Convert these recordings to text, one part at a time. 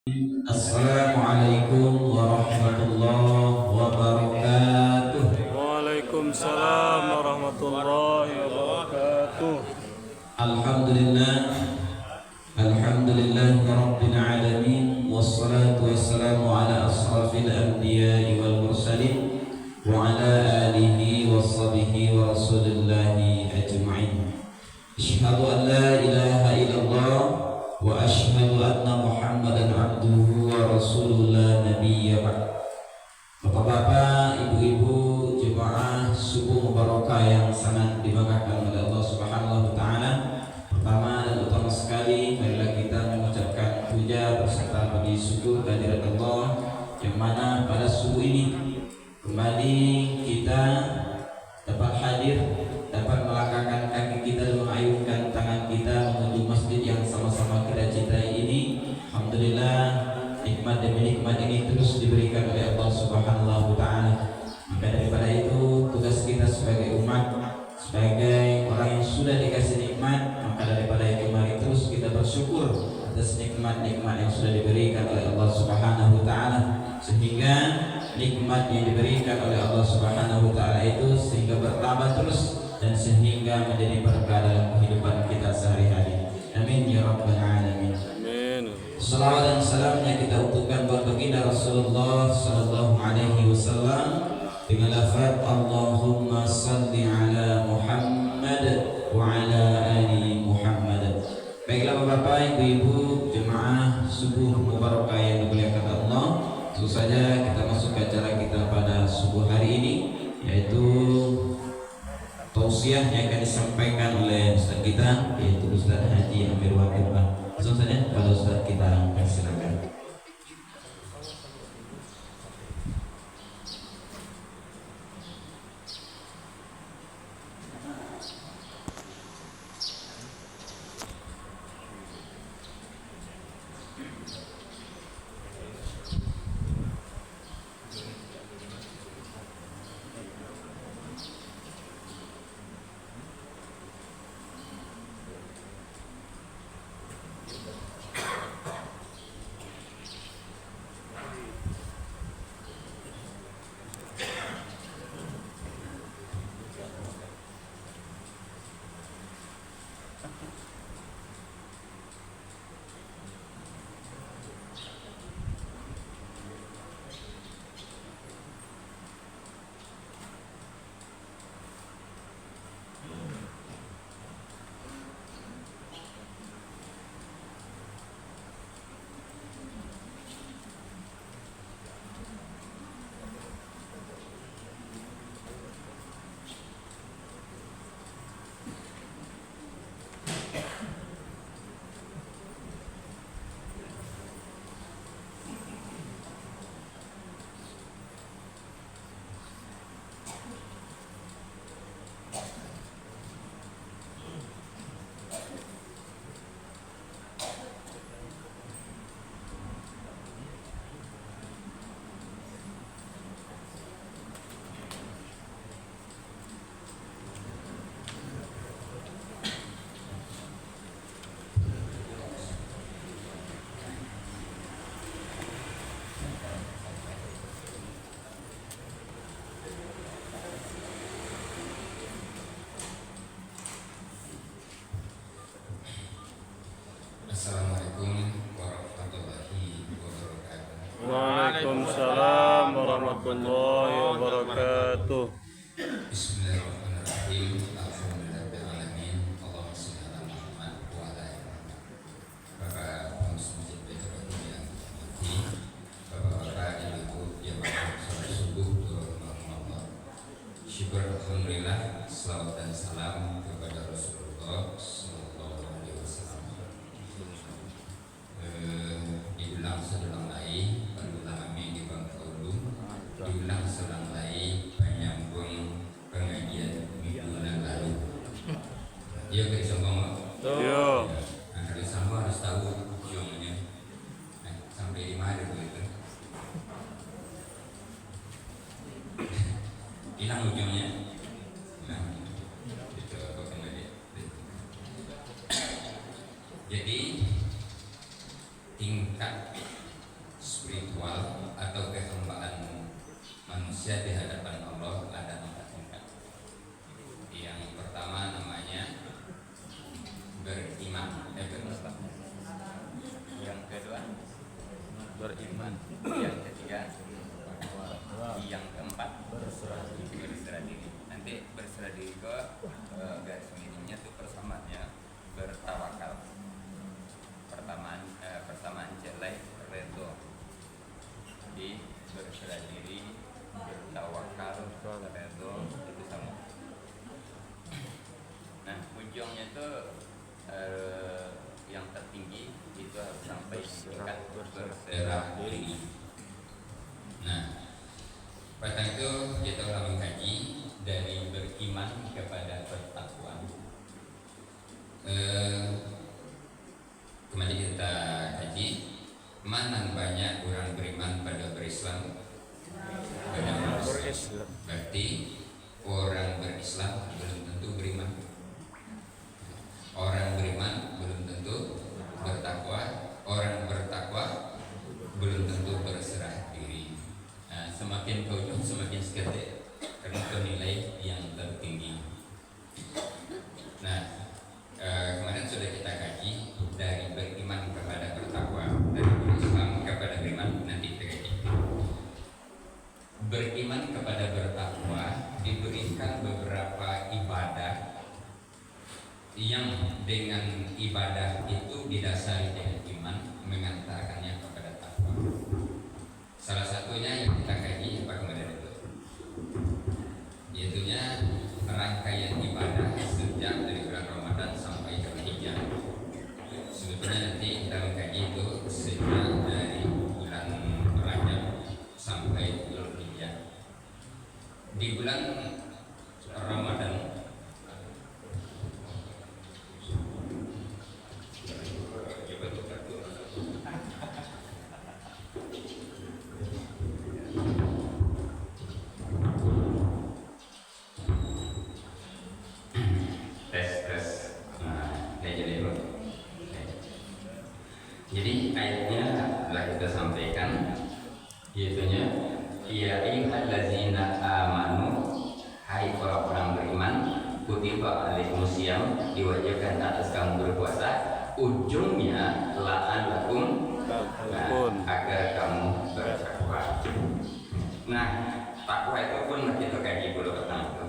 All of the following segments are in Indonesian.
Assalamualaikum warahmatullahi wabarakatuh. Waalaikumsalam warahmatullahi wabarakatuh. Alhamdulillah, alhamdulillahi rabbil alamin, wassalatu wassalamu ala asrafil anbiya'i wal mursalin wa ala alihi washabihi wa rasulillahi ajma'in. Asyhadu an la ilaha illallah wa asyhadu anna Muhammadan abduhu wa rasulullah nabiyya ba'd. Bapak-bapak, ibu-ibu, jemaah subuh mubarakah yang sangat dibanggakan oleh Allah Subhanahu wa taala. Pertama dan utama sekali, marilah kita mengucapkan puja beserta puji syukur kehadirat Allah yang mana pada subuh ini kembali kita dapat hadir, dapat melangkahkan kaki kita dan mengayunkan tangan kita menuju masjid yang sama-sama kita cintai ini. Alhamdulillah, nikmat demi nikmat ini terus diberikan oleh Allah Subhanahu wa taala. Maka daripada itu, tugas kita sebagai umat, sebagai orang yang sudah dikasih nikmat, maka daripada itu mari terus kita bersyukur atas nikmat-nikmat yang sudah diberikan oleh Allah Subhanahu wa taala, sehingga nikmat yang diberikan oleh Allah Subhanahu wa taala itu sehingga bertambah terus dan sehingga menjadi berkah dalam kehidupan kita sehari-hari. Amin ya rabbal alamin. Amin. Salawat dan salamnya kita untukkan buat baginda Rasulullah sallallahu alaihi wasallam dengan lafaz Allahumma salli ala Muhammad wa ala ali Muhammad. Baiklah Bapak, Ibu-ibu, jemaah subuh mubarakah yang dimuliakan Allah. Tentu saja kita masuk ke acara kita pada subuh hari ini, yaitu tausiah yang akan disampaikan oleh Ustaz kita, yaitu Ustaz Haji Amir Wakil. Langsung saja pada Ustaz kita persilakan. Assalamualaikum warahmatullahi wabarakatuh. Waalaikumsalam warahmatullahi wabarakatuh. Bismillahirrahmanirrahim. Alhamdulillahirabbil alamin. Allahumma shalli ala Muhammad wa ala ali Muhammad. Bapak Muslim Ibrahim yang hormati, Bapak-bapak, Ibu-ibu yang sholat subuh Allah. Syukur alhamdulillah, salawat dan salam kepada Rasulullah sallallahu alaihi wasallam. Diulang selang lain kami di Bangkaulu, diulang selang lain penyambung pengajian minggu yang lalu. Ya kayak sama. Yo. Harus sama, harus tahu ujungnya. Sampai di mana begitu? Hilang ujungnya. Nah, itu apa pengajian? Jadi tingkat beriman. Yang ketiga, yang keempat berserah diri. Nanti berserah diri ke garis miringnya tuh persamaannya bertawakal. Persamaan jelai redo. Jadi berserah diri, bertawakal, redo itu sama. Nah, ujungnya tuh yang tertinggi itu harus sampai tingkat berserah diri. Nah, pada itu kita ulang mengkaji dari beriman kepada bertakwa. Kembali kita kaji, mana banyak orang beriman pada berislam? Banyak berislam. Berarti orang berislam belum tentu beriman. Orang beriman belum tentu bertakwa. Orang bertakwa belum tentu berserah diri. Nah, semakin ke ujung semakin seketik karena itu nilai yang tertinggi. Nah, kemarin sudah kita kaji dari beriman kepada bertakwa, dari berislam kepada beriman. Nanti kita kaji. Beriman kepada bertakwa diberikan beberapa ibadah yang dengan ibadah itu didasari dengan iman mengantarkannya kepada takwa. Salah satunya yang kita kaji apa kemarin itu, yaitunya rangkaian ibadah sejak dari bulan Ramadan sampai ke Hijjah. Sebetulnya nanti kita mengkaji itu sejak dari bulan Rajab sampai bulan Hijjah. Di bulan Ramadan jadi ayatnya telah kita sampaikan, yaitunya ya ayyuhallazina amanu, hai orang-orang beriman, kutiba alaikumusiyam, diwajibkan atas kamu berpuasa, ujungnya la'allakum agar kamu bertakwa. Nah, takwa itu pun kita kaji dulu pertama itu.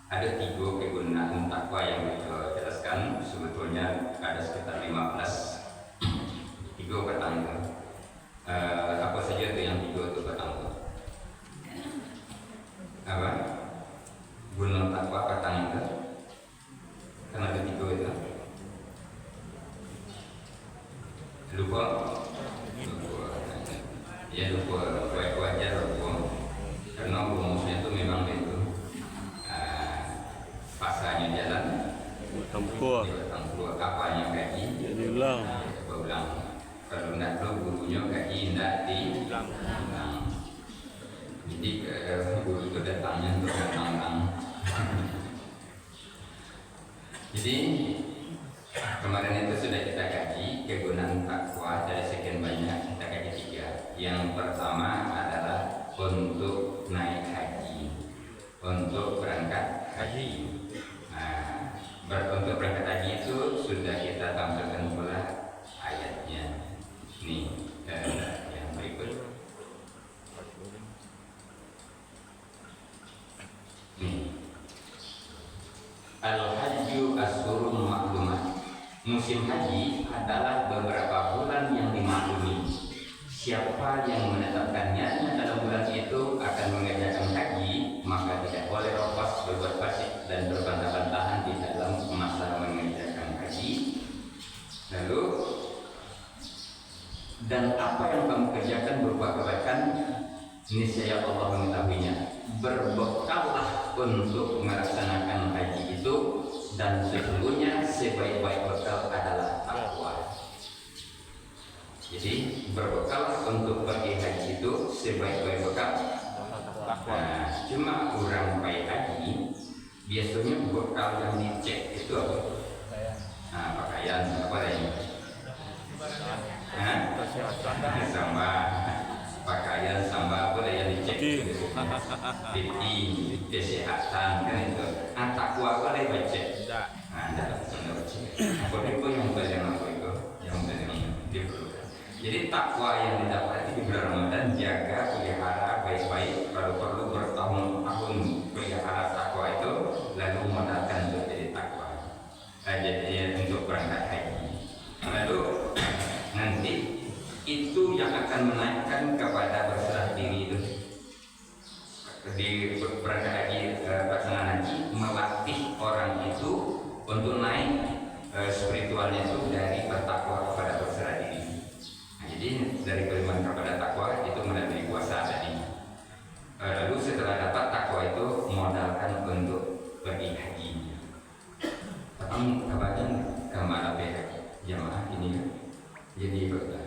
Ada 3 kegunaan takwa yang kita jelaskan, sebetulnya ada sekitar 15. 3 pertama. Apa saja itu yang 3 itu pertama? Apa? Guna takwa pertama itu? Karena ada 3 itu. Lupa. Ya lupa. Wajar lupa. Karena rumusnya itu memang itu. Pasanya jalan. Tempuh. Kapalnya gaji. Diulang. Ulang. Kalau tidak tahu gurunya gaji tidak diulang. Jadi guru itu datangnya untuk datang. Jadi kemarin itu sudah kita kaji kegunaan takwa dari sekian banyak, kita kaji 3. Yang pertama adalah untuk naik haji, untuk berangkat haji. Nah, untuk berangkat haji itu sudah kita tampilkan pula ayatnya. Nih, yang berikut. Nih. Al-Hajju Ashurun Ma'lumat. Musim haji adalah beberapa bulan yang dimaklumi. Siapa yang menetapkannya dalam bulan itu akan mengerjakan haji, maka tidak boleh rofas, berbuat fasik dan berbantah-bantahan di dalam masa mengerjakan haji. Lalu, dan apa yang kamu kerjakan berupa kebaikan, niscaya Allah mengetahuinya. Berbekallah untuk melaksanakan haji itu, dan sesungguhnya sebaik-baik bekal adalah takwa. Jadi berbekal untuk pergi haji itu sebaik-baik bekal takwa. Nah, cuma orang pergi haji biasanya bekal yang dicek itu apa? Nah, pakaian apa lain? Sama pakaian sama apa yang dicek? Pipi, kesehatan kan itu. Nah, takwa apa lagi baca? Nah, dalam apa itu yang paling apa itu? Yang paling diperlukan. Jadi takwa yang didapat di bulan Ramadan jaga, pelihara baik-baik, kalau perlu bertahun-tahun pelihara takwa itu, lalu modalkan untuk jadi takwa. Jadi untuk berangkat haji. Lalu nanti itu yang akan menaikkan kepada berserah diri itu di berangkat haji, pelaksanaan haji melatih orang itu untuk naik spiritualnya itu dari bertakwa kepada berserah diri. Jadi dari beriman kepada takwa itu melalui puasa tadi. Lalu setelah dapat takwa itu modalkan untuk pergi haji. Kabarnya kemana jamaah ini jadi berkah.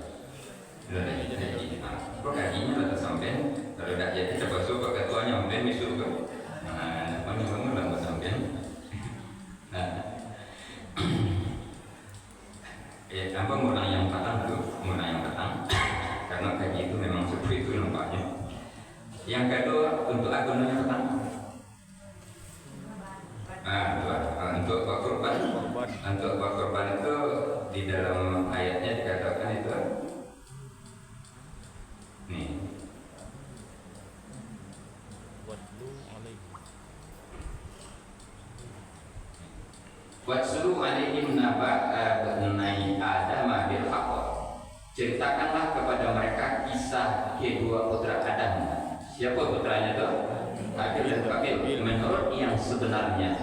Sudah jadi. Kok hajinya sudah sampai. Kalau tidak jadi coba ke ketuanya sampai besok ke. Nah, banyak lama sampai. Nah. Apa mau yang patang dulu, mau yang patang, karena kaji itu memang seperti itu nampaknya. Yang kedua untuk agunannya patang, untuk korban itu di dalam ayatnya dikatakan itu, nih. Watsulu alaihim naba abnai Adam bil haqq. Ceritakanlah kepada mereka kisah kedua putra Adam. Siapa putranya itu? Habil dan Qabil. Menurut yang sebenarnya,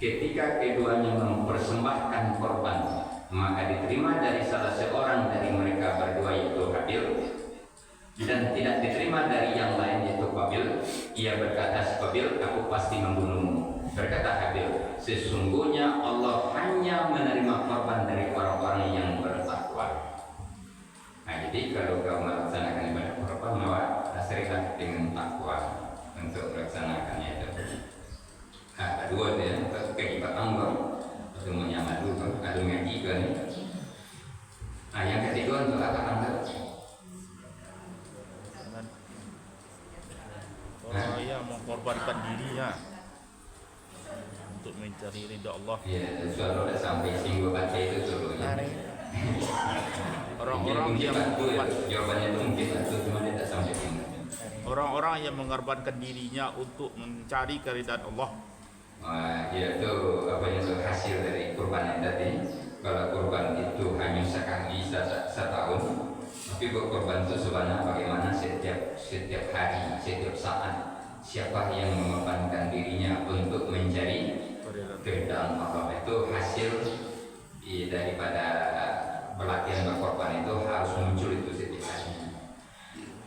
ketika keduanya mempersembahkan korban, maka diterima dari salah seorang dari mereka berdua yaitu Habil, dan tidak diterima dari yang lain yaitu Qabil. Ia berkata si Qabil, aku pasti membunuhmu. Berkata Habil, sesungguhnya Allah hanya menerima korban dari orang-orang yang bertakwa. Nah, jadi kalau kau melaksanakan ibadah korban, maka dasarilah dengan takwa untuk melaksanakannya itu. Nah, kedua dia keibatan atau menyamadu atau ngaji kan. Nah, yang ketiga untuk apa anda? Orang yang mengkorbankan dirinya untuk mencari ridha Allah. Ya, suara sampai singgung baca itu suruhnya. Orang-orang yang jawabannya itu mungkin itu cuma dia tak sampai singgung. Orang-orang yang mengorbankan dirinya untuk mencari keridhaan Allah. Ya itu apa yang hasil dari kurban tadi. Kalau kurban itu hanya sekali setahun, tapi kurban itu sebenarnya bagaimana setiap hari, setiap saat. Siapa yang mengorbankan dirinya untuk mencari keridhaan Allah, itu hasil daripada pelatihan berkorban itu harus muncul itu setiap hari.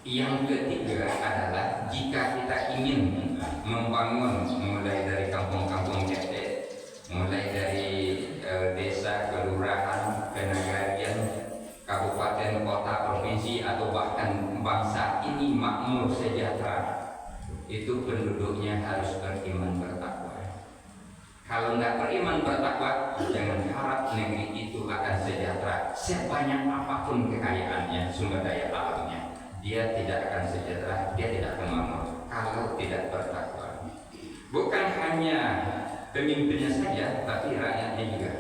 Yang ketiga adalah jika kita ingin membangun mulai dari kampung-kampung RT, mulai dari desa, kelurahan, kenegarian, kabupaten, kota, provinsi atau bahkan bangsa ini makmur sejahtera, itu penduduknya harus beriman bertakwa. Kalau tidak beriman bertakwa, jangan harap negeri itu akan sejahtera. Sebanyak apapun kekayaannya, sumber daya alamnya, dia tidak akan sejahtera, dia tidak akan makmur kalau tidak bertakwa. Bukan hanya pemimpinnya saja, tapi rakyatnya juga.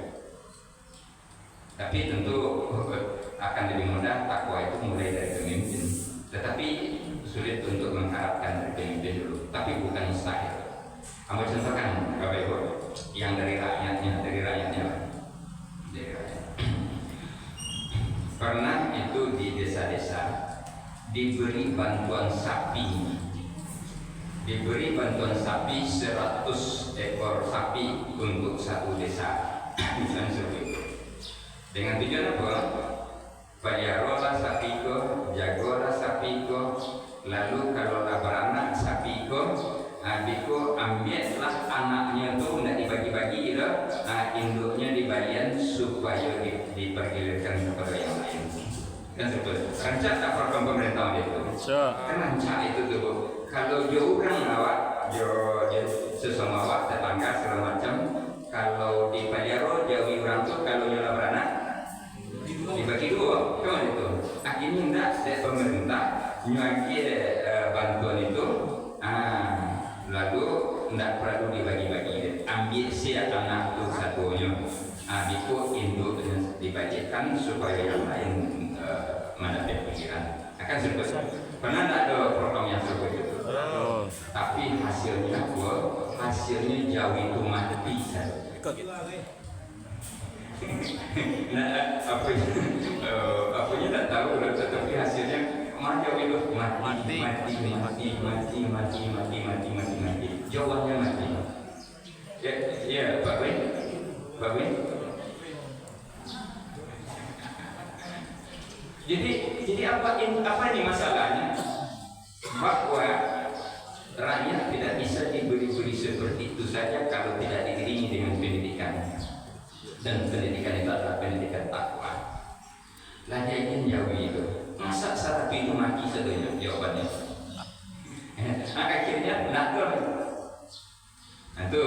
Tapi tentu akan lebih mudah takwa itu mulai dari pemimpin. Tetapi sulit untuk mengharapkan dari pemimpin dulu, tapi bukan mustahil. Kamu contohkan Bapak Ibu yang dari rakyatnya. Pernah itu di desa-desa diberi bantuan sapi 100 ekor sapi untuk satu desa, misalnya seperti itu. Dengan tujuan apa? Peliharalah sapiko, jagalah sapiko, lalu kalau beranak sapiko, adiko ambillah anaknya tuh tidak dibagi-bagi gitu, induknya dibagian supaya dipergilirkan kepada yang lain. Kan seperti rancak tak program pemerintah itu. Kan rancak itu tuh. Kalau jauh orang awak, jauh sesama awak tetangga segala macam. Kalau dipelihara jauhi orang tuh, kalau nyola beranak dibagi dua, kan itu. Akhirnya tidak dari pemerintah nyuagi bantuan itu, lalu tidak perlu dibagi-bagi. Ambil siap anak itu satunya, itu induk dibagikan supaya yang lain mendapat pikiran. Akan seru. Pernah tak ada program yang seru itu? Oh. Tapi hasilnya jauh itu mati. Nah, apanya tak tahu, tapi hasilnya jauh itu mati. Jawabannya mati. Ya, Pak Win. Jadi apa ini masalahnya? Bahwa rakyat tidak bisa diberi seperti itu saja kalau tidak diiringi dengan pendidikan. Dan pendidikan itu adalah pendidikan takwa. Lah dia ingin jauhi itu. Masa syarat itu mati saja jawabannya. Akhirnya nakal. Itu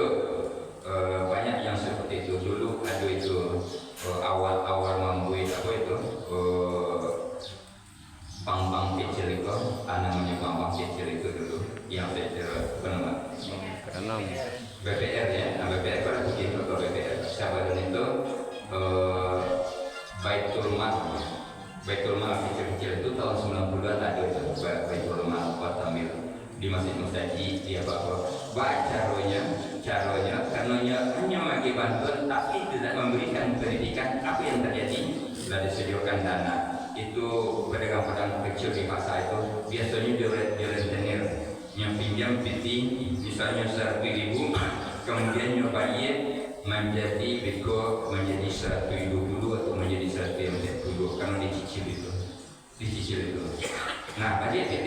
banyak yang seperti itu. Dulu ada itu awal membuat apa itu bank kecil itu, namanya bank kecil itu dulu yang saya pernah BPR ya, BPR pada begitu ke BPR. Sahabat itu Baitul Mal kecil-kecil itu tahun 90-an ada itu Baitul Mal Watamil di masjid di apa caranya karena hanya bagi bantuan tapi tidak memberikan pendidikan. Apa yang terjadi? Sudah disediakan dana itu pedagang-pedagang kecil di pasar itu biasanya dia rentenir yang pinjam PT misalnya 100.000 kemudian nyobain menjadi beko menjadi 120 atau menjadi 140 karena dicicil itu. Nah balik PT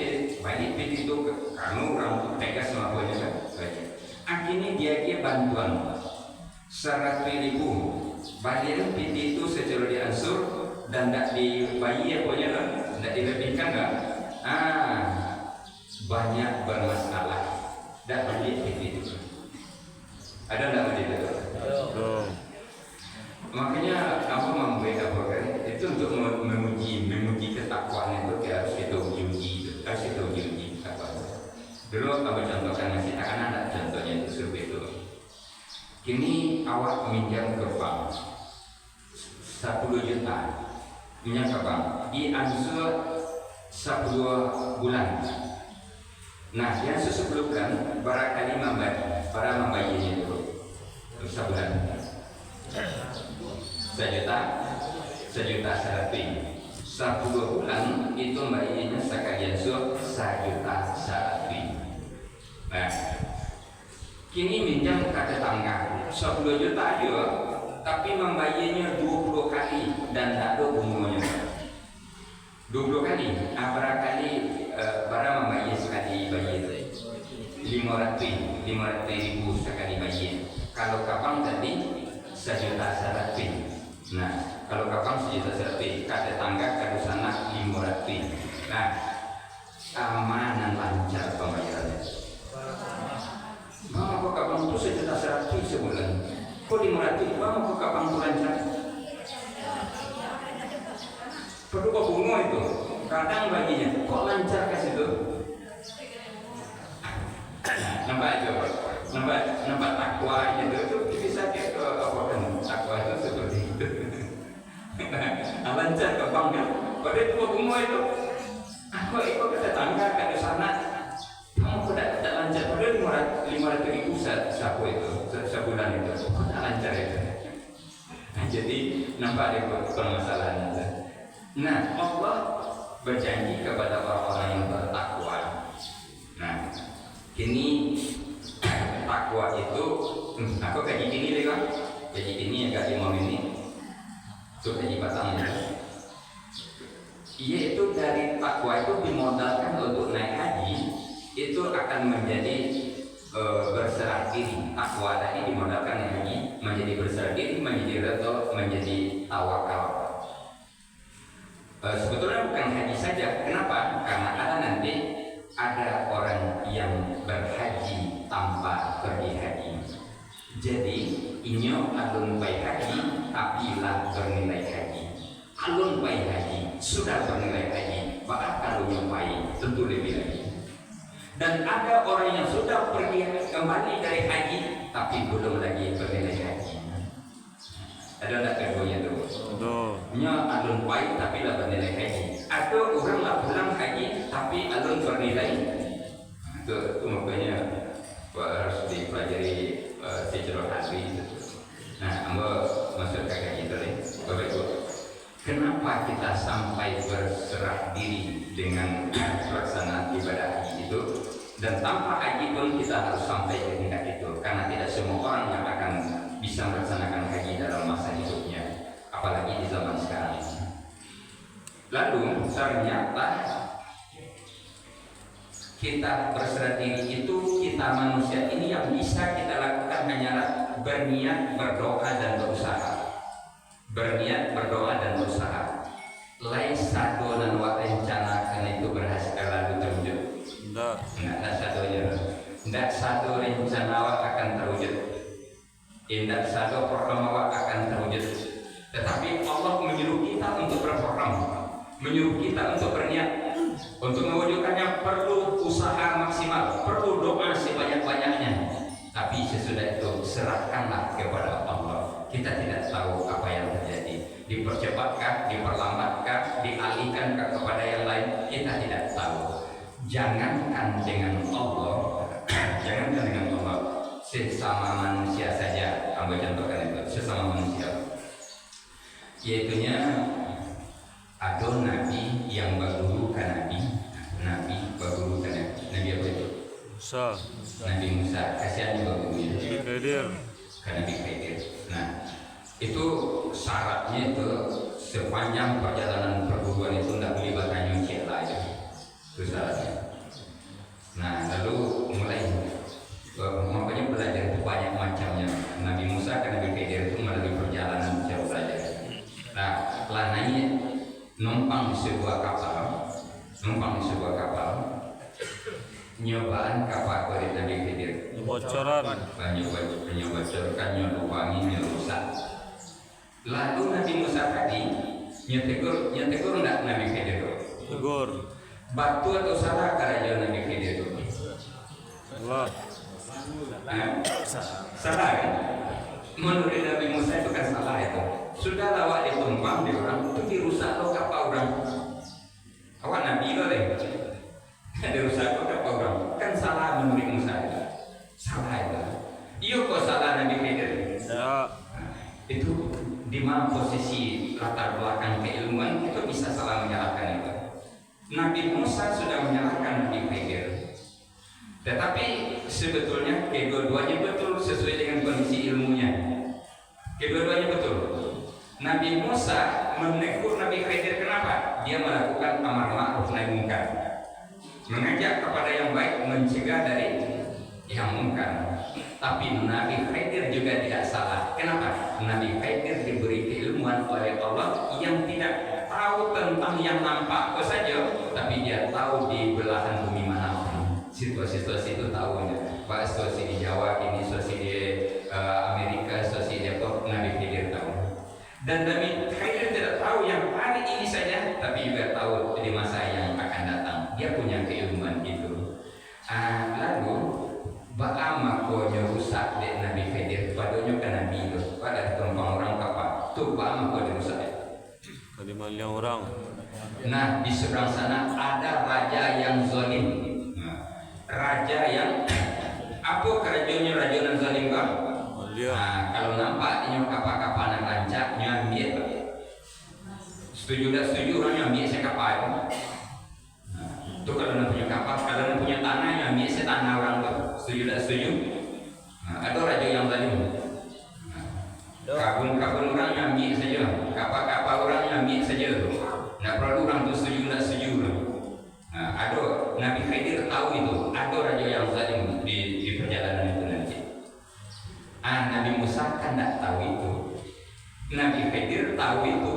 itu karena orang tegas semuanya kan. Akhirnya dia bantuan 100.000 balik PT itu secara diansur dan tidak dibayar pokoknya kan, tidak dilebihkan kan. Banyak bermasalah dan balik PT itu. Ada tidak balik itu? Makanya apa membuat apa kan? Itu untuk memuji ketakwaan itu harus kita uji apa. Dulu kamu contohkan nasi anak contohnya itu seperti itu. Kini awak minjam ke bank 10 juta minjam ke bank diansur 10 bulan. Nah yang 10 bulan barangkali membayarnya dulu sebulan 1 juta 100. 10 bulan itu bayarnya sekalian 1 juta 100. Nah kini minjam ke tetangga 10 juta aja tapi membayarnya 20 kali dan tak ada bunganya 20 kali. Barangkali barang membayar sekali bayar 500.000 sekali bayar. Kalau kapang tadi 1 juta 100. Nah kalau kapang 1 juta 100 ke tetangga ke sana 500. Nah aman lancar pembayarannya. Mama kok kapang itu 1 juta 100 sebulan, kok 500? Mama kok kapang itu lancar? Perlu kok bunga itu, kadang baginya kok lancar ke situ. Nampak takwa itu bisa ke apa kan? Takwa itu seperti itu. Lancar ke bank kan? Pada itu bunga itu, aku ikut ke tetangga ke sana. Kamu tidak lancar, padahal 500.000 sapu itu sebulan itu, tidak lancar itu. Nah, jadi nampak ada permasalahan itu. Nah, Allah berjanji kepada orang-orang yang bertakwa. Nah, ini takwa itu, aku kaji ini deh kan, kaji ini yang kaji mau ini, itu kaji batangnya. Iya itu dari takwa itu dimodalkan untuk naik haji. Itu akan menjadi berserah diri. Takwa tadi dimodalkan haji menjadi berserah diri, menjadi redha, menjadi tawakal. Sebetulnya bukan haji saja. Kenapa? Karena ada orang yang berhaji tanpa pergi haji. Jadi inyo alun pai haji tapi lah bernilai haji. Alun pai haji sudah bernilai haji. Bahkan kalau nyampai tentu lebih lagi. Dan ada orang yang sudah pergi kembali dari haji tapi belum lagi bernilai haji. Ada tak keduanya tu? Nya alun pai tapi lah bernilai haji. Atau orang lah pulang haji tapi alun bernilai. Itu makanya harus dipelajari sejarah asli. Nah, ambo masuk ke haji itu nih, Bapak Ibu. Kenapa kita sampai berserah diri dengan pelaksanaan ibadah haji itu? Dan tanpa haji pun kita harus sampai ke tingkat itu, karena tidak semua orang yang akan bisa melaksanakan haji dalam masa hidupnya, apalagi di zaman sekarang ini. Lalu ternyata kita berserah diri itu, kita manusia ini yang bisa kita lakukan hanyalah berniat, berdoa dan berusaha. Berniat, berdoa dan berusaha. Laisa donan wa rencanakan itu berhasil lalu terwujud. Tidak sadonya. Tidak sado rencana wa akan terwujud. Tidak sado program wa akan terwujud. Tetapi Allah menyuruh kita untuk berprogram, menyuruh kita untuk berniat. Untuk mewujudkannya perlu usaha maksimal, perlu doa sebanyak-banyaknya. Tapi sesudah itu serahkanlah kepada Allah. Kita tidak tahu apa yang terjadi. Dipercepatkah, diperlambatkah, dialihkan kepada yang lain, kita tidak tahu. Jangankan dengan Allah, jangankan dengan Allah, sesama manusia saja. Ambil contohkan itu, sesama manusia. Yaitunya ada nabi yang berguru ke nabi, nabi berguru ke nabi. Nabi apa itu? Musa. Nabi Musa. Kasihan bergurunya. Khidir. Ke Nabi Khidir. Nah, itu syaratnya itu sepanjang perjalanan perguruan itu tidak boleh bertanya lagi. Itu syaratnya. Nah, lalu mulai makanya belajar itu banyak macamnya. Nabi Musa ke Nabi Khidir itu melalui perjalanan jauh belajar. Nah, lananya numpang di sebuah kapal, nyobaan kapal dari Nabi Khidir. Bocoran. Nyobocorkan, nyobangi, nyerusak. Lalu Nabi Musa tadi nyetegur enggak Nabi Khidir? Tegur. Batu atau salah kerajaan Nabi Khidir itu? Allah. Salah kan? Menurut Nabi Musa itu kan salah itu. Sudah lawak ditumpang di orang itu dirusak lo kapal orang. Awak Nabi lo deh. Dirusak lo kapal orang. Kan salah menurut Musa itu. Salah itu. Iya kok salah Nabi Khidir. Ya. Itu di mana posisi latar belakang keilmuan itu bisa salah menyalahkan itu. Nabi Musa sudah menyalahkan Nabi Khidir. Tetapi sebetulnya kedua-duanya betul sesuai dengan kondisi ilmunya. Kedua-duanya betul. Nabi Musa menegur Nabi Khidir kenapa? Dia melakukan amar ma'ruf nahi munkar. Mengajak kepada yang baik, mencegah dari yang munkar. Tapi Nabi Khidir juga tidak salah. Kenapa? Nabi Khidir diberi keilmuan oleh Allah yang tidak tahu tentang yang nampak saja, tapi dia tahu di belahan bumi mana situasi-situasi itu tahunya. Pak, situasi di Jawa ini, situasi di Amerika, situasi di Depok, Nabi Khidir tahu. Dan Nabi Khidir tidak tahu yang hari ini saja, tapi juga tahu di masa yang akan datang. Dia punya keilmuan itu. Lalu Ba'ama konya rusak dek Nabi Khidir. Padanya kan Nabi itu pada tumpang orang kapal. Tuh Ba'ama konya rusak dek. Kalimatnya orang. Nah, di seberang sana ada raja yang zalim. Raja yang apa kerajaannya raja yang zalim kan? Kalau nampak ini kapal-kapal yang rancak nyambil. Setuju tak setuju orang nyambil saya kapal itu. Itu kalau nak punya kapal, kalau nak punya tanah nyambil saya tanah orang tu. Setuju tak setuju? Ada raja yang zalim. Kabun-kabun orang nyambil saja, kapal-kapal orang nyambil saja. Tak perlu orang tu setuju tak setuju. Ada Nabi Khidir tahu itu, ada raja yang zalim di perjalanan itu nanti. Nabi Musa kan tak tahu itu. Nabi Khidir tahu itu.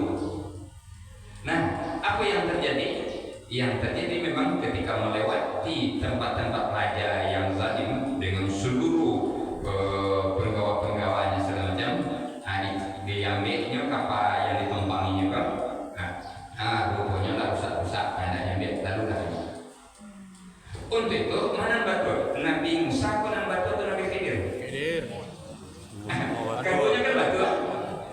Nah, apa yang terjadi? Yang terjadi memang ketika melewati tempat-tempat raja yang zalim dengan seluruh penggawa-penggawanya segala macam, diambilnya kapal yang ditumpanginya kan. Rupanya lah rusak-rusak, ada nyambil lalu lari. Untuk itu mana batu? Nabi Musa kan batu atau Nabi Khidir? Khidir. Keduanya kan batu.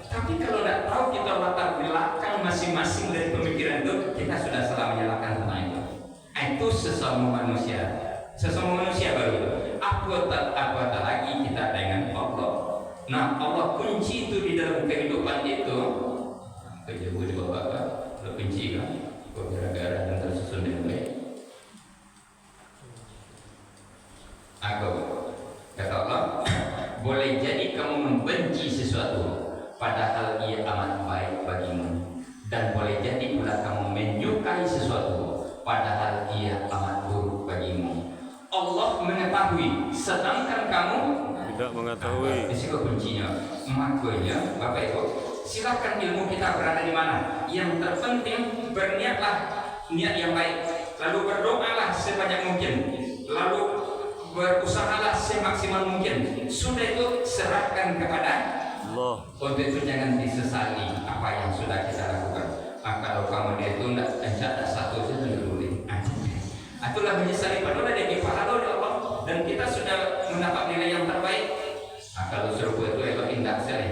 Tapi kalau tidak tahu kita latar belakang masing-masing dari pemikiran itu, kita sudah sesama manusia. Sesama manusia baru. Apatah lagi kita dengan Allah. Nah, Allah kunci itu di dalam kehidupan itu. Kejauh di bawah lo kunci kan? Kok gara-gara dan tersusun dengan baik. Aku kata Allah, boleh jadi kamu membenci sesuatu padahal ia amat baik bagimu, dan boleh jadi pula kamu menyukai sesuatu padahal ia amat buruk bagimu. Allah mengetahui, sedangkan kamu tidak mengetahui. Di situ kuncinya. Makanya Bapak Ibu, silakan ilmu kita berada di mana. Yang terpenting berniatlah niat yang baik, lalu berdoalah sebanyak mungkin, lalu berusahalah semaksimal mungkin. Sudah itu serahkan kepada Allah. untuk itu jangan disesali apa yang sudah kita lakukan. Kalau kamu dia itu tidak satu saja dulu. Itulah menyesali padahal dia pahala oleh Allah dan kita sudah mendapat nilai yang terbaik. Kalau serupa itu elok indah sekali.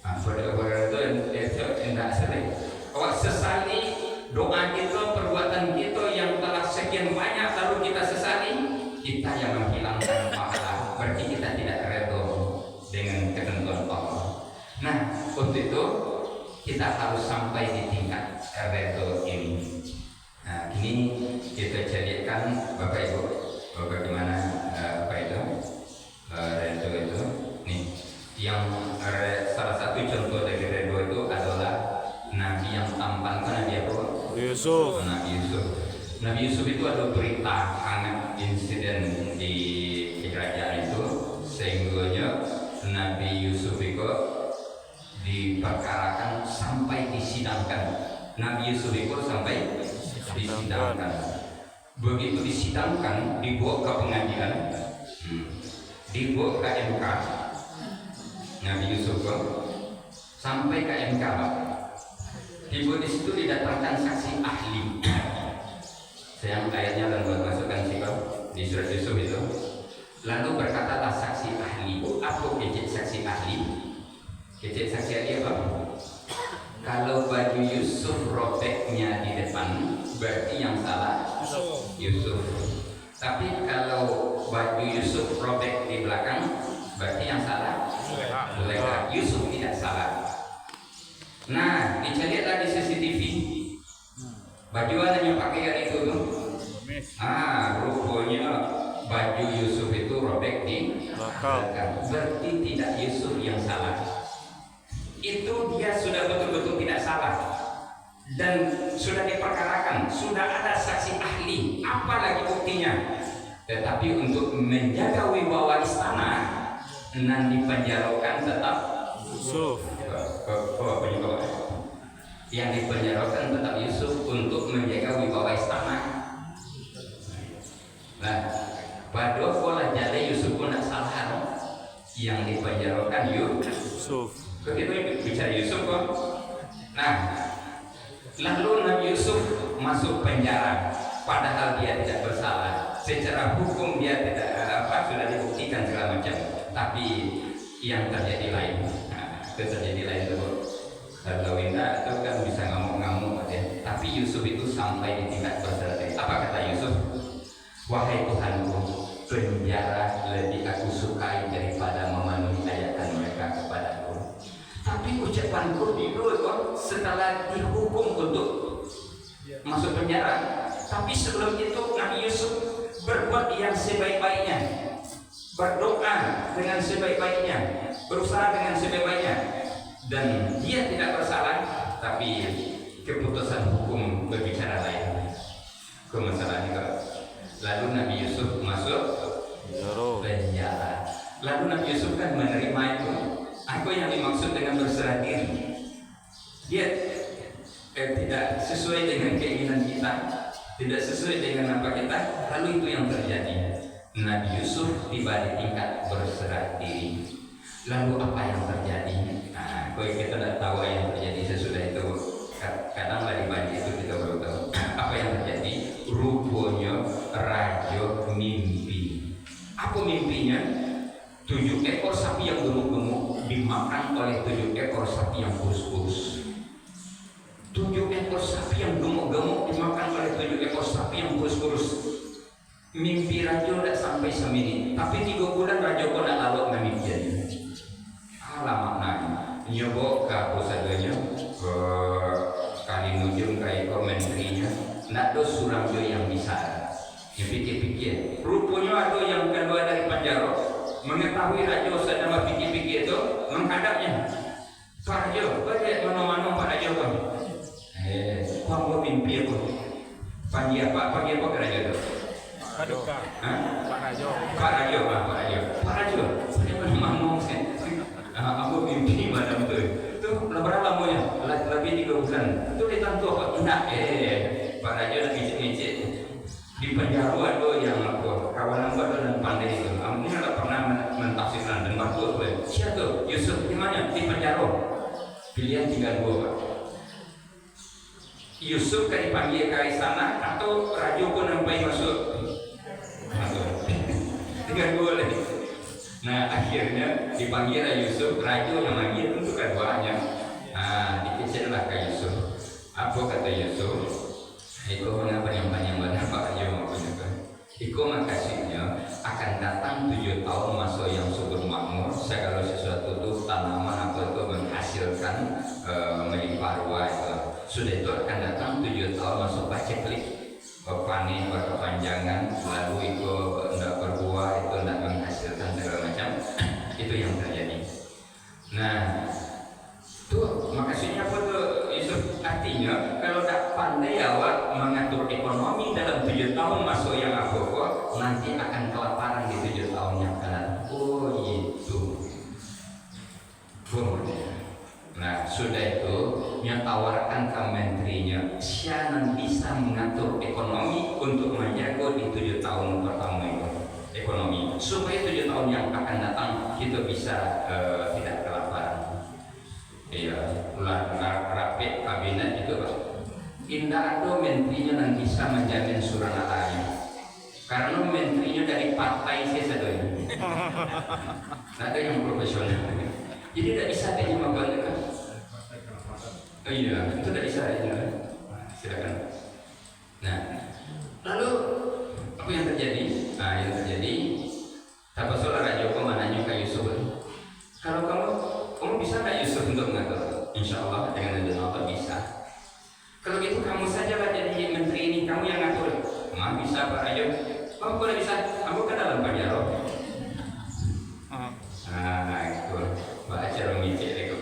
Pada itu indah sekali. Kalau sesali doa kita, perbuatan kita yang telah sekian banyak lalu kita sesali, kita yang menghilangkan pahala. Berarti kita tidak redha dengan ketentuan Allah. Nah, untuk itu kita harus sampai di tingkat redha ini. Nah, ini kita jadikan Bapak Ibu bagaimana apa itu redha itu. Nih, yang salah satu contoh dari redha itu adalah Nabi yang tampan kan Nabi apa? Yusuf. Nabi Yusuf. Nabi Yusuf itu ada berita hangat insiden di kerajaan itu sehingga Nabi Yusuf itu diperkarakan sampai disidangkan. Nabi Yusuf itu sampai disidangkan. Begitu disidangkan, dibawa ke pengadilan, dibawa ke MK. Nabi Yusuf sampai ke MK. Dibawa di situ didatangkan saksi ahli. Saya ayatnya dan buat masukkan sih di surat Yusuf itu. Lalu berkatalah saksi ahli. Apa kecil saksi ahli? Kecil saksi ahli apa? Kalau baju Yusuf robeknya di depan, berarti yang salah Yusuf. Tapi kalau baju Yusuf robek di belakang, berarti yang salah Zulaikha. Yusuf tidak salah. Nah, dicarilah di CCTV. Baju mana yang pakai yang itu tuh? Rupanya baju Yusuf itu robek di belakang. Berarti tidak Yusuf yang salah. Itu dia sudah betul-betul tidak salah dan sudah diperkarakan, sudah ada saksi ahli, apalagi buktinya. Tetapi untuk menjaga wibawa istana dan dipenjarakan tetap Yusuf. Yang dipenjarakan tetap Yusuf untuk menjaga wibawa istana. Nah, pada pola jadi Yusuf pun tidak salah, yang dipenjarakan Yusuf. Begitu bicara Yusuf kok. Nah, lalu Nabi Yusuf masuk penjara, padahal dia tidak bersalah. Secara hukum dia tidak sudah dibuktikan segala macam. Tapi yang terjadi lain. Terjadi lain itu. Kalau Winda itu kan bisa ngamuk-ngamuk ya. Tapi Yusuf itu sampai di tingkat bersalah. Apa kata Yusuf? Wahai Tuhanku, penjara lebih aku sukai daripada memenuhi ayatan mereka kepadaku. Tapi ucapanku dulu setelah dihukum untuk masuk penjara. Tapi sebelum itu Nabi Yusuf berbuat yang sebaik-baiknya, berdoa dengan sebaik-baiknya, berusaha dengan sebaik-baiknya, dan dia tidak bersalah. Tapi keputusan hukum berbicara lain. Masalahnya kalau lalu Nabi Yusuf masuk penjara. Lalu Nabi Yusuf kan menerima itu. Apa yang dimaksud dengan berserah diri? Dia tidak sesuai dengan keinginan kita, tidak sesuai dengan apa kita. Lalu itu yang terjadi. Nabi Yusuf tiba di tingkat berserah diri. Lalu apa yang terjadi? Nah, kalau kita tidak tahu yang terjadi sesudah itu, kadang lagi banyak itu kita baru tahu. Apa yang terjadi? Rupanya raja mimpi. Apa mimpinya? 7 ekor sapi yang gemuk-gemuk dimakan oleh 7 ekor sapi yang kurus-kurus. 7 ekor sapi yang gemuk-gemuk dimakan oleh 7 ekor sapi yang kurus-kurus. Ti rajo dak sampai semenit, tapi 3 bulan rajo ko nak lalu ngamikian. Alah maknanya. Nyobo ka pusadanya ke Kalimujung ka iko menterinya, nak do surang jo yang bisa. Ya pikir-pikir. Rupanya ada yang keluar dari penjara, mengetahui rajo sedang pikir-pikir itu, menghadapnya. Pak Rajo, balik mana-mana Pak Rajo kan? Kamu mimpi aku. Pagi apa ke Rajo itu? Paduka. Pak Rajo. Pak Rajo. Saya mana ngomong sih? Aku mimpi malam tu. Tu berapa lamanya? Lebih 3 bulan. Tu ditantu apa? Enggak. Pak Rajo nak ngicik-ngicik. Di penjara ada yang aku kawan aku ada yang pandai itu. Aku ni tak pernah mentafsirkan dan bagus boleh. Siapa tu? Yusuf di mana? Di penjara. Pilihan tinggal 2 Pak. Yusuf kan dipanggil ke istana atau raja pun sampai masuk. Tinggal 2 lagi. Nah akhirnya dipanggil Yusuf, raja yang manggil untuk keduanya. Dikecillah ke Yusuf. Apa kata Yusuf? Iko mengapa yang banyak Pak Raja maksudnya? Iko makasihnya akan datang 7 tahun masa yang subur makmur. Segala sesuatu itu tanaman apa itu menghasilkan melimpah ruah itu. Sudah itu akan datang 7 tahun masa paceklik, panen berkepanjangan, lalu itu tidak berbuah, itu tidak menghasilkan segala macam. Itu yang terjadi. Nah, tuh makasihnya apa tuh Yusuf? Artinya kalau tak pandai awak mengatur ekonomi dalam 7 tahun masuk yang apa kok, nanti akan kelaparan di 7 tahun yang akan datang. Oh itu. Nah sudah itu dia tawarkan ke menterinya, siapa bisa mengatur ekonomi untuk menjaga di 7 tahun pertama itu ekonomi, supaya 7 tahun yang akan datang kita bisa tidak kelaparan. Iya, rapi kabinet itu Pak. Indah ada menterinya yang bisa menjamin surang alanya. Karena menterinya dari partai saya sadoi. Ada yang profesional. Jadi tidak bisa dia membanggakan. Oh iya, itu tidak bisa ya. Silakan. Nah, lalu apa yang terjadi? Nah, yang terjadi Tapasul Raja Joko mananya ke Yusuf. Kalau kamu bisa nggak Yusuf untuk mengatur? Insya Allah dengan izin Allah bisa. Kalau gitu kamu saja lah jadi menteri ini, kamu yang ngatur. Mah bisa Pak Raja. Kamu boleh bisa. Kamu kan dalam penjara. Nah itu Pak acara micik itu.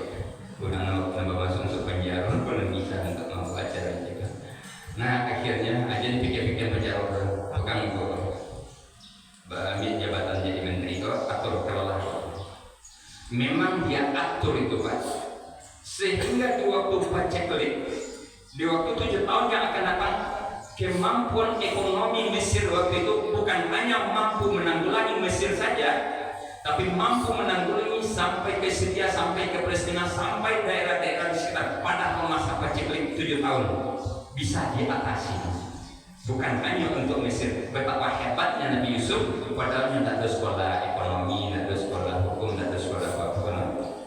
Udah nambah masuk ke penjara, boleh bisa untuk mampu acara juga. Nah akhirnya aja dipikir-pikir penjara tukang itu. Ambil jabatan jadi menteri itu atur kelola. Memang dia atur itu Pak. Sehingga di waktu paceklik, di waktu 7 tahun yang akan datang, kemampuan ekonomi Mesir waktu itu bukan hanya mampu menanggulangi Mesir saja, tapi mampu menanggulangi sampai ke Syria, sampai ke Palestina, sampai daerah-daerah di sekitar. Pada masa paceklik 7 tahun bisa diatasi. Bukan hanya untuk Mesir. Betapa hebatnya Nabi Yusuf, padahal tidak ada sekolah ekonomi, tidak ada sekolah hukum, tidak ada sekolah apa-apa,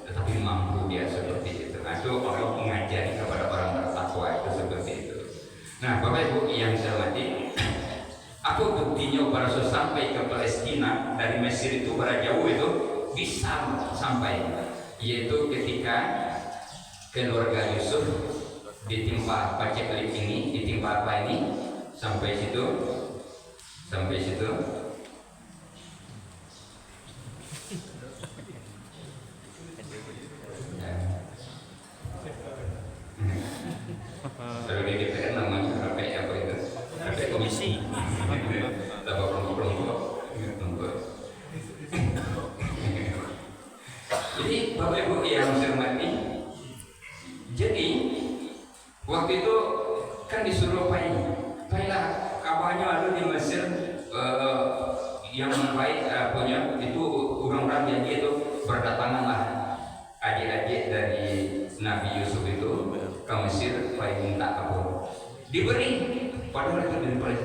tetapi mampu dia seperti itu. Nah, itu Allah mengajari kepada orang bertakwa itu seperti itu. Nah, Bapak Ibu yang saya hormati, aku buktinya pada sampai ke Palestina dari Mesir itu pada jauh itu bisa sampai, yaitu ketika keluarga Yusuf ditimpa paceklik ini, ditimpa apa ini, sampai situ. Kalau di DPR namanya RP apa itu? RP komisi. Tambah kelompok-kelompok. Jadi Bapak Ibu yang saya hormati, jadi waktu itu kan disuruh Pailah kabarnya ada di Mesir yang baik punya itu orang-orang janji itu berdatanganlah adik-adik dari Nabi Yusuf itu ke Mesir supaya minta kabur. Diberi padahal itu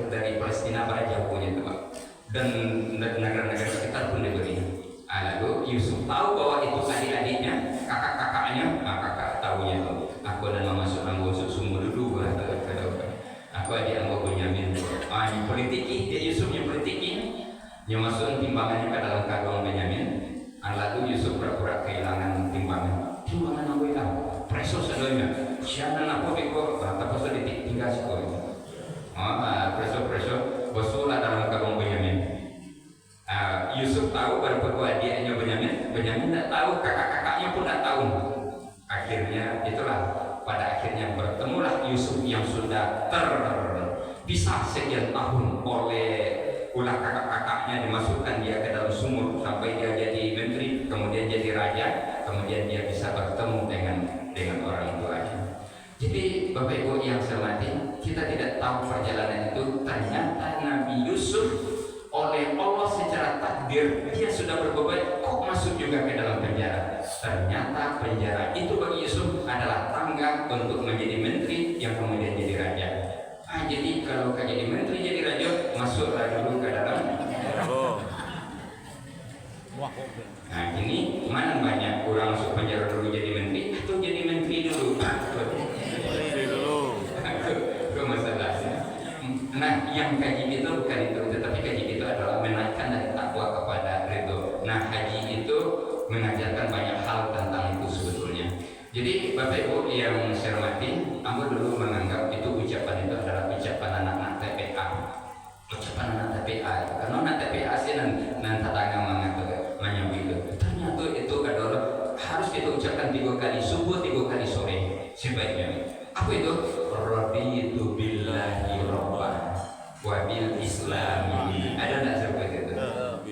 dari Palestina pada jauhnya itu Pak, dan negara-negara sekitar pun diberi. Lalu Yusuf tahu bahwa itu adik-adiknya, kakak-kakaknya, kakak tahunya itu. Aku dan mama seorang gosok sumur dulu, aku adik Ambo Bunyamin. Ini politiki, dia Yusufnya politiki. yang masuk timbangannya ke dalam kantong Benyamin. Lalu Yusuf pura-pura kehilangan timbangan aku hilang preso sedonya siapa aku beko tapi sudah ditinggal sekolah preso bosulah dalam kantong Benyamin. Yusuf tahu baru kedua adiknya Benyamin tidak tahu, kakak-kakaknya pun tidak tahu. Akhirnya itulah pada akhirnya bertemulah Yusuf yang sudah terpisah sekian tahun oleh ulah kakak-kakaknya, dimasukkan dia ke dalam sumur sampai dia jadi menteri, kemudian jadi raja, kemudian dia bisa bertemu dengan orang tuanya. Jadi Bapak Ibu yang saya hormati, kita tidak tahu perjalanan itu. Ternyata Nabi Yusuf oleh Allah secara takdir dia sudah berbuat kok masuk juga ke dalam penjara. Ternyata penjara itu bagi Yusuf adalah tangga untuk menjadi menteri yang kemudian jadi raja. Jadi kalau jadi menteri jadi raja masuklah dulu ke dalam. Ini mana banyak orang masuk penjara dulu jadi menteri atau jadi menteri dulu? Itu masalahnya. Nah, yang kaji itu bukan itu, tetapi kaji itu adalah menaikkan dari takwa kepada ridho. Nah, haji itu mengajarkan banyak hal tentang itu sebetulnya. Jadi Bapak Ibu yang saya hormati, aku dulu menganggap itu ucapan itu adalah ucapan anak-anak TPA. Ucapan anak TPA, karena anak TPA sih nan tatangga mengatakan itu. Ternyata itu adalah harus kita ucapkan 3 kali subuh, 3 kali sore sebaiknya. Apa itu? Raditu billahi rabban wa bil islami. Ada enggak seperti itu?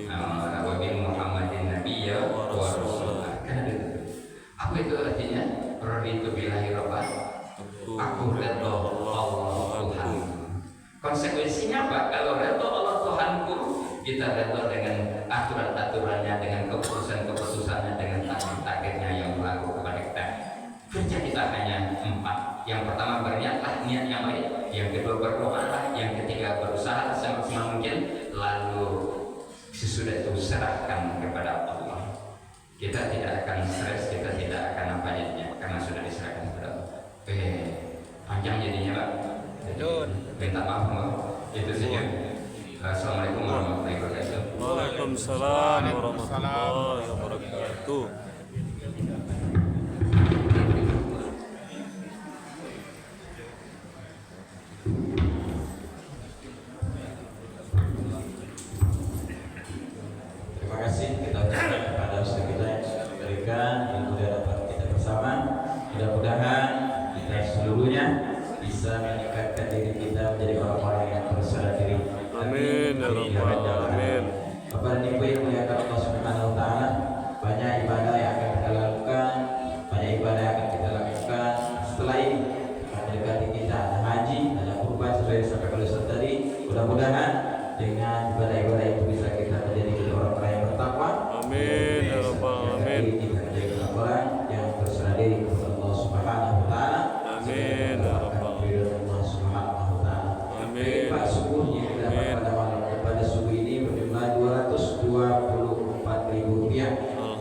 Wa bil Muhammadin nabiyya wa rasulah. Kan ada itu. Apa itu artinya? Raditu billahi rabban. Aku redha Allah Tuhan. Konsekuensinya apa? Kalau redha Allah Tuhanku, kita redha dengan aturan-aturannya, dengan keputusan-keputusannya, dengan takdir-takdirnya yang berlaku kepada kita. Kerja kita hanya 4. Yang pertama berniatlah niat yang baik, yang kedua berdoalah, yang ketiga berusaha semaksimal mungkin, lalu sesudah itu serahkan kepada Allah. Kita tidak akan stres, kita tidak akan apa jadinya karena sudah diserahkan kepada Allah. Panjang jadinya Pak. Minta maaf Pak. Itu saja. Assalamualaikum warahmatullahi wabarakatuh. Waalaikumsalam warahmatullahi wabarakatuh. Terima kasih kita ucapkan kepada Ustaz kita yang sudah memberikan ilmu dan dapat kita bersama. Mudah-mudahan kita seluruhnya bisa meningkatkan diri kita menjadi orang-orang yang berserah diri. Amin ya rabbal alamin. Bapak dan Ibu yang muliakan Allah Subhanahu wa taala, banyak ibadah yang akan kita lakukan, banyak ibadah yang akan kita lakukan setelah ini akan mendekati kita ada haji, ada kurban sesuai disampaikan oleh Ustaz tadi. Mudah-mudahan dengan ibadah-ibadah itu bisa kita menjadi orang-orang yang bertakwa. Amin ya rabbal alamin. Kita menjadi orang yang berserah diri kepada Allah Subhanahu wa taala. Amin ya rabbal alamin. Allah Subhanahu wa taala. Amin. Pak subuhnya kita dapat pada malam pada subuh ini berjumlah Rp224.000.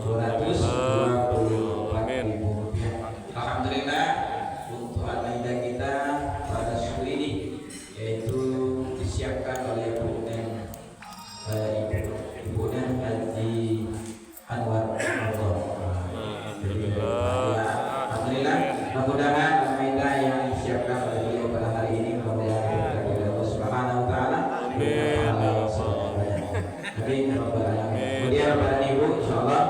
Rp224.000. Alhamdulillah untuk anak kita pada subuh ini yaitu disiapkan oleh Ibu Haji Anwar. Alhamdulillah. Mudah-mudahan anak yang disiapkan oleh beliau pada hari ini mudah-mudahan berkati Allah Subhanahu wa taala. Kemudian pada Ibu insyaallah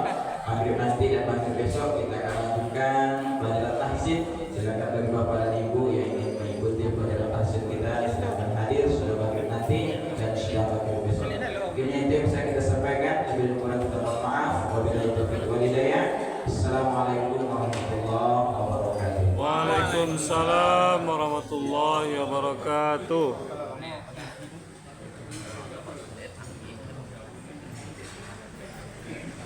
maghrib nanti dan maghrib besok kita akan lanjutkan pelajaran tahsin. Silakan bagi Bapak dan Ibu yang ingin mengikuti pelajaran tahsin kita silakan hadir sudah maghrib nanti dan sudah maghrib besok. Mungkin itu yang bisa kita sampaikan. Lebih kurang kita mohon maaf. Wabillahi taufiq wal hidayah. Assalamualaikum warahmatullahi wabarakatuh. Waalaikumsalam warahmatullahi wabarakatuh.